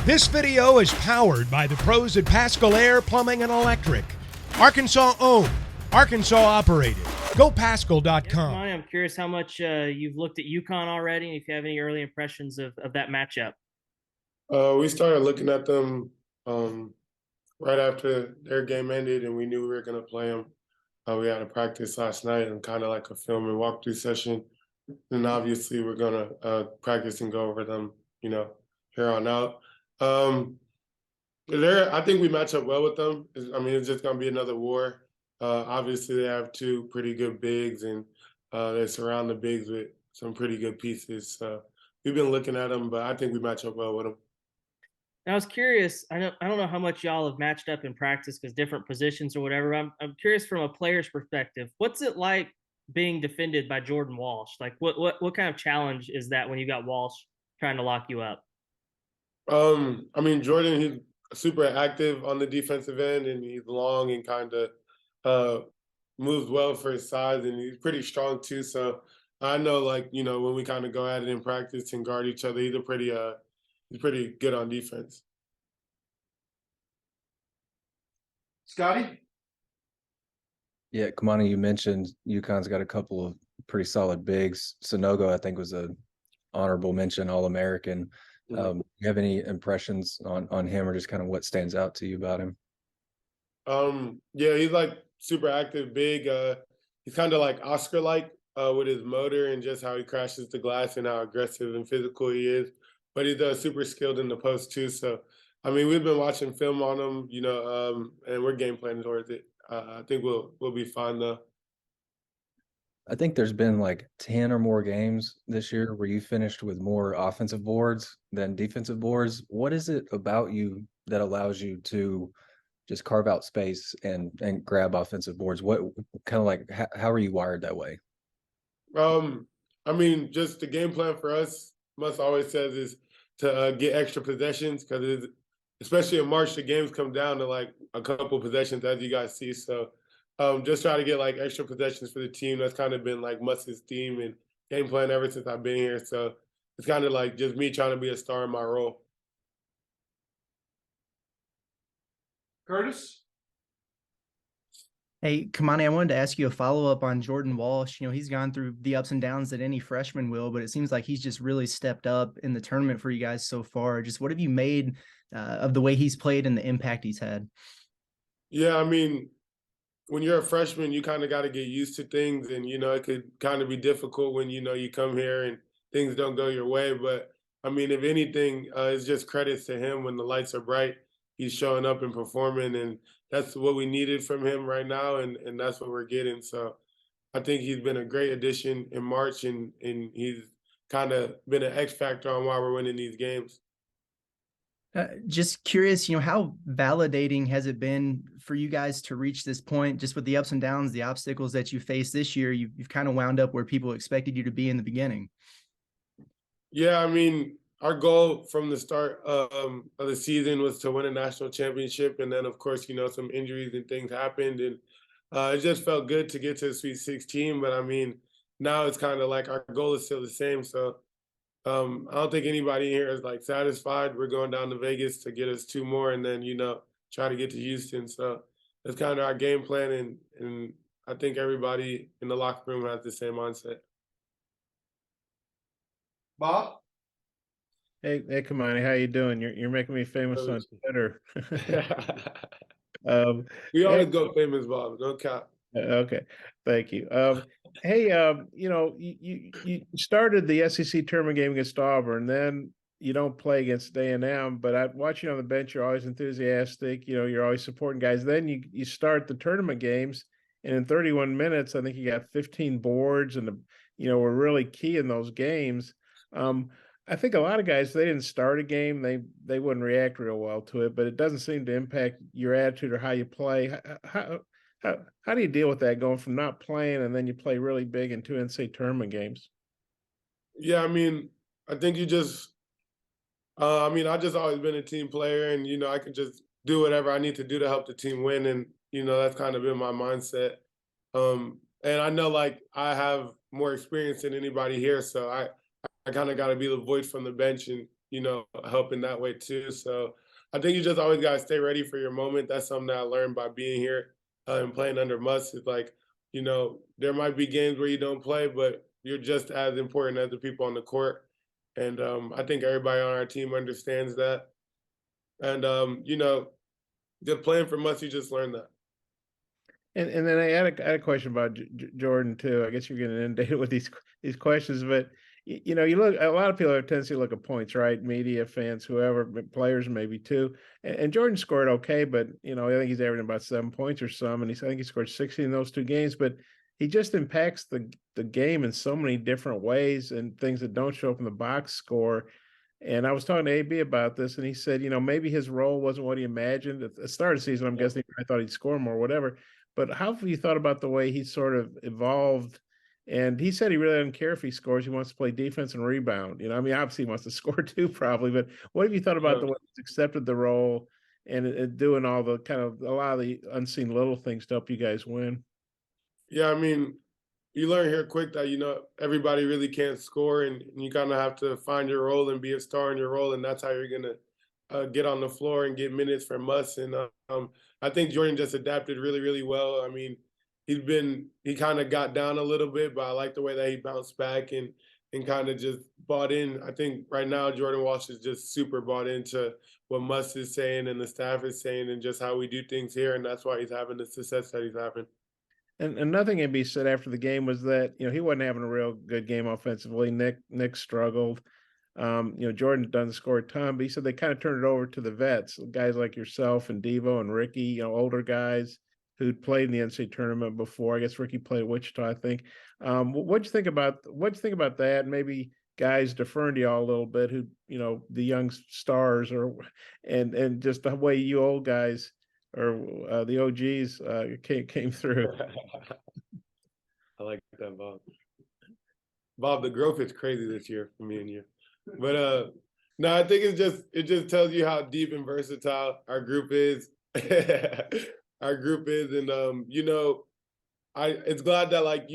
This video is powered by the pros at Pascal Air Plumbing and Electric. Arkansas owned, Arkansas operated. GoPascal.com. I'm curious how much you've looked at UConn already, and if you have any early impressions of that matchup. We started looking at them right after their game ended, and we knew we were going to play them. We had a practice last night and kind of like a film and walkthrough session. And obviously, we're going to practice and go over them, here on out. I think we match up well with them. It's just going to be another war. Obviously, they have two pretty good bigs, and they surround the bigs with some pretty good pieces. So we've been looking at them, but I think we match up well with them. And I was curious. I don't know how much y'all have matched up in practice because different positions or whatever. I'm curious from a player's perspective. What's it like being defended by Jordan Walsh? Like, what kind of challenge is that when you got Walsh trying to lock you up? Jordan, he's super active on the defensive end, and he's long and kind of moves well for his size, and he's pretty strong too. So I know, when we kind of go at it in practice and guard each other, he's pretty good on defense. Scotty? Yeah, Kamani, you mentioned UConn's got a couple of pretty solid bigs. Sonogo, I think, was a honorable mention, All-American. You have any impressions on him, or just kind of what stands out to you about him? Yeah, he's super active, big. He's kind of like Oscar-like with his motor and just how he crashes the glass and how aggressive and physical he is. But he's super skilled in the post too. So, we've been watching film on him, and we're game planning towards it. I think we'll be fine though. I think there's been 10 or more games this year where you finished with more offensive boards than defensive boards. What is it about you that allows you to just carve out space and grab offensive boards? What kind of how are you wired that way? Just the game plan for us, Muss always says, is to get extra possessions, because especially in March, the games come down to a couple possessions, as you guys see. So just try to get extra possessions for the team. That's kind of been Muss's theme and game plan ever since I've been here. So it's kind of just me trying to be a star in my role. Curtis? Hey, Kamani, I wanted to ask you a follow-up on Jordan Walsh. He's gone through the ups and downs that any freshman will, but it seems like he's just really stepped up in the tournament for you guys so far. Just what have you made of the way he's played and the impact he's had? Yeah, when you're a freshman, you kind of got to get used to things, and, it could kind of be difficult when, you come here and things don't go your way. But, if anything, it's just credits to him. When the lights are bright, he's showing up and performing, and that's what we needed from him right now, and that's what we're getting. So I think he's been a great addition in March, and he's kind of been an X factor on why we're winning these games. Just curious, how validating has it been for you guys to reach this point, just with the ups and downs, the obstacles that you faced this year? You've kind of wound up where people expected you to be in the beginning. Yeah, our goal from the start of the season was to win a national championship. And then, of course, some injuries and things happened. And it just felt good to get to the Sweet 16. But, now it's kind of our goal is still the same. So I don't think anybody here is satisfied. We're going down to Vegas to get us 2 more and then, try to get to Houston. So that's kind of our game plan. And I think everybody in the locker room has the same mindset. Bob? Hey, Kamani, how you doing? You're making me famous on Twitter. We always go famous, Bob. No cap. Okay, thank you. You started the SEC tournament game against Auburn, then you don't play against A&M, but I watch you on the bench. You're always enthusiastic. You're always supporting guys. Then you start the tournament games, and in 31 minutes, I think you got 15 boards, and were really key in those games. I think a lot of guys, they didn't start a game, they wouldn't react real well to it, but it doesn't seem to impact your attitude or how you play. How do you deal with that, going from not playing and then you play really big in 2 NCAA tournament games? Yeah, I think you just I've just always been a team player, and, I can just do whatever I need to do to help the team win. And, that's kind of been my mindset. And I know I have more experience than anybody here. So I kind of got to be the voice from the bench and help in that way too. So I think you just always got to stay ready for your moment. That's something that I learned by being here and playing under Muss. It's like, there might be games where you don't play, but you're just as important as the people on the court. And I think everybody on our team understands that. And, just playing for Muss, you just learn that. And then I had a question about Jordan too. I guess you're getting inundated with these questions, but you look, a lot of people have a tendency to look at points, right? Media, fans, whoever, players maybe too. And Jordan scored okay, but I think he's averaging about 7 points or some, and I think he scored 60 in those 2 games. But he just impacts the game in so many different ways and things that don't show up in the box score. And I was talking to AB about this, and he said, maybe his role wasn't what he imagined at the start of the season. I'm guessing I thought he'd score more, whatever. But how have you thought about the way he sort of evolved? And he said he really doesn't care if he scores. He wants to play defense and rebound. Obviously he wants to score too, probably. But what have you thought about the way he's accepted the role and doing all the kind of a lot of the unseen little things to help you guys win? Yeah, you learn here quick that, everybody really can't score, and you kind of have to find your role and be a star in your role, and that's how you're going to get on the floor and get minutes from Muss. And I think Jordan just adapted really, really well. He kind of got down a little bit, but I like the way that he bounced back and kind of just bought in. I think right now Jordan Walsh is just super bought into what Muss is saying and the staff is saying and just how we do things here, and that's why he's having the success that he's having. And nothing can be said after the game was that, he wasn't having a real good game offensively. Nick struggled. Jordan doesn't score a ton, but he said they kind of turned it over to the vets, guys like yourself and Devo and Ricky, older guys who'd played in the NCAA tournament before. I guess Ricky played at Wichita, I think. What'd you think about that? Maybe guys deferring to y'all a little bit who, the young stars and just the way you old guys or the OGs came through. I like that, Bob. Bob, the growth is crazy this year for me and you. But no, I think it just tells you how deep and versatile our group is. Our group is, and it's glad that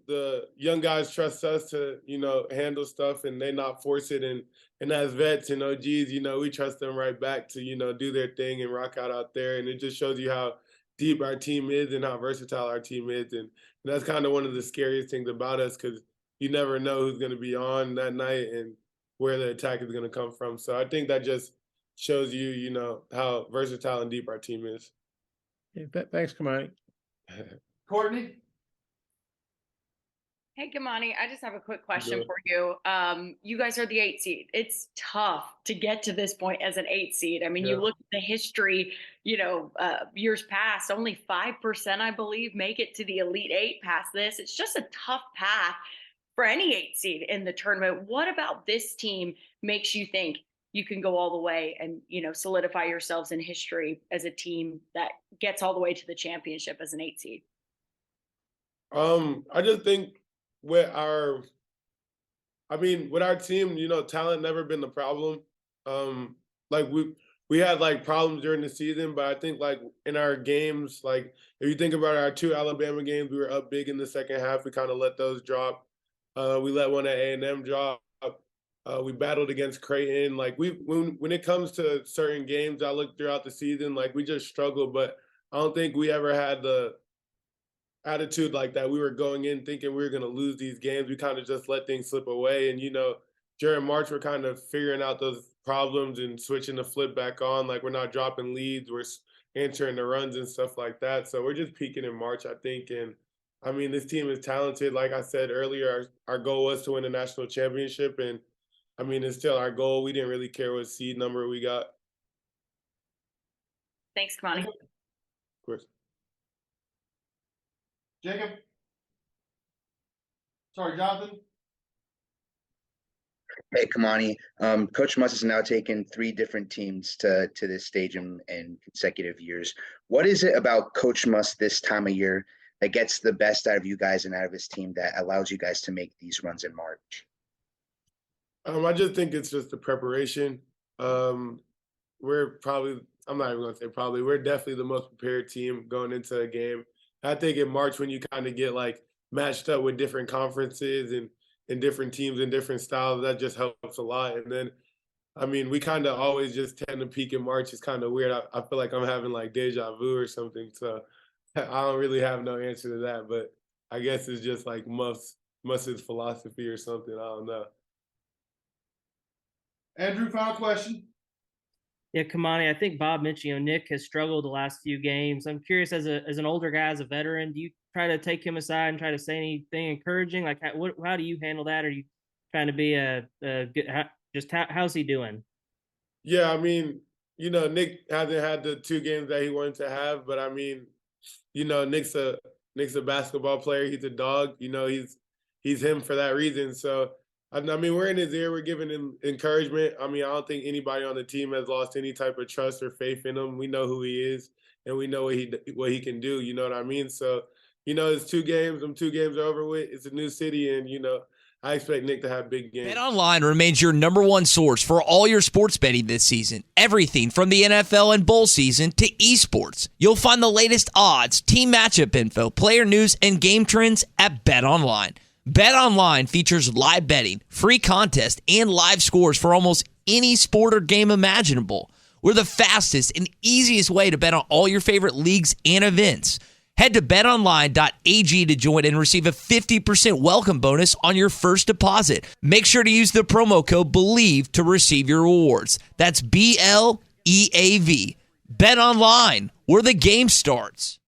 the young guys trust us to handle stuff and they not force it, and as vets and OGs, we trust them right back to do their thing and rock out there, and it just shows you how deep our team is and how versatile our team is, and that's kind of one of the scariest things about us because you never know who's going to be on that night and where the attack is going to come from. So I think that just shows you how versatile and deep our team is. Yeah, thanks, Kamani. Courtney? Hey, Kamani, I just have a quick question for you. You guys are the 8 seed. It's tough to get to this point as an 8 seed. You look at the history, years past, only 5%, I believe, make it to the Elite 8 past this. It's just a tough path for any 8 seed in the tournament. What about this team makes you think you can go all the way and, solidify yourselves in history as a team that gets all the way to the championship as an 8 seed? I just think with our team, talent never been the problem. We had problems during the season, but I think in our games, if you think about our 2 Alabama games, we were up big in the second half. We kind of let those drop. We let one at A&M drop. We battled against Creighton. When it comes to certain games, I look throughout the season, we just struggled, but I don't think we ever had the attitude like that. We were going in thinking we were going to lose these games. We kind of just let things slip away. And, during March, we're kind of figuring out those problems and switching the flip back on. We're not dropping leads. We're answering the runs and stuff like that. So we're just peaking in March, I think. And, this team is talented. Like I said earlier, our goal was to win a national championship. And, it's still our goal. We didn't really care what seed number we got. Thanks, Kamani. Of course. Jacob? Sorry, Jonathan? Hey, Kamani. Coach Muss has now taken 3 different teams to this stage in consecutive years. What is it about Coach Muss this time of year that gets the best out of you guys and out of his team that allows you guys to make these runs in March? I just think it's just the preparation. We're probably, I'm not even going to say probably, we're definitely the most prepared team going into a game. I think in March when you kind of get matched up with different conferences and different teams and different styles, that just helps a lot. And then I mean, we kind of always just tend to peak in March. It's kind of weird. I feel like I'm having like deja vu or something. So I don't really have no answer to that, but I guess it's just like Muss's philosophy or something. I don't know. Andrew, final question. Yeah, Kamani, I think Bob mentioned, Nick has struggled the last few games. I'm curious, as an older guy, as a veteran, do you try to take him aside and try to say anything encouraging? Like, how do you handle that? Are you trying to be a good, how's he doing? Yeah, I mean, Nick hasn't had the 2 games that he wanted to have, but I mean, Nick's a basketball player. He's a dog. He's him for that reason. So I mean, we're in his ear. We're giving him encouragement. I mean, I don't think anybody on the team has lost any type of trust or faith in him. We know who he is, and we know what he can do. You know what I mean? So, it's 2 games. Them 2 games are over with. It's a new city, and I expect Nick to have big games. BetOnline remains your number one source for all your sports betting this season. Everything from the NFL and bowl season to esports. You'll find the latest odds, team matchup info, player news, and game trends at BetOnline. BetOnline features live betting, free contests, and live scores for almost any sport or game imaginable. We're the fastest and easiest way to bet on all your favorite leagues and events. Head to betonline.ag to join and receive a 50% welcome bonus on your first deposit. Make sure to use the promo code BELIEVE to receive your rewards. That's BLEAV. BetOnline, where the game starts.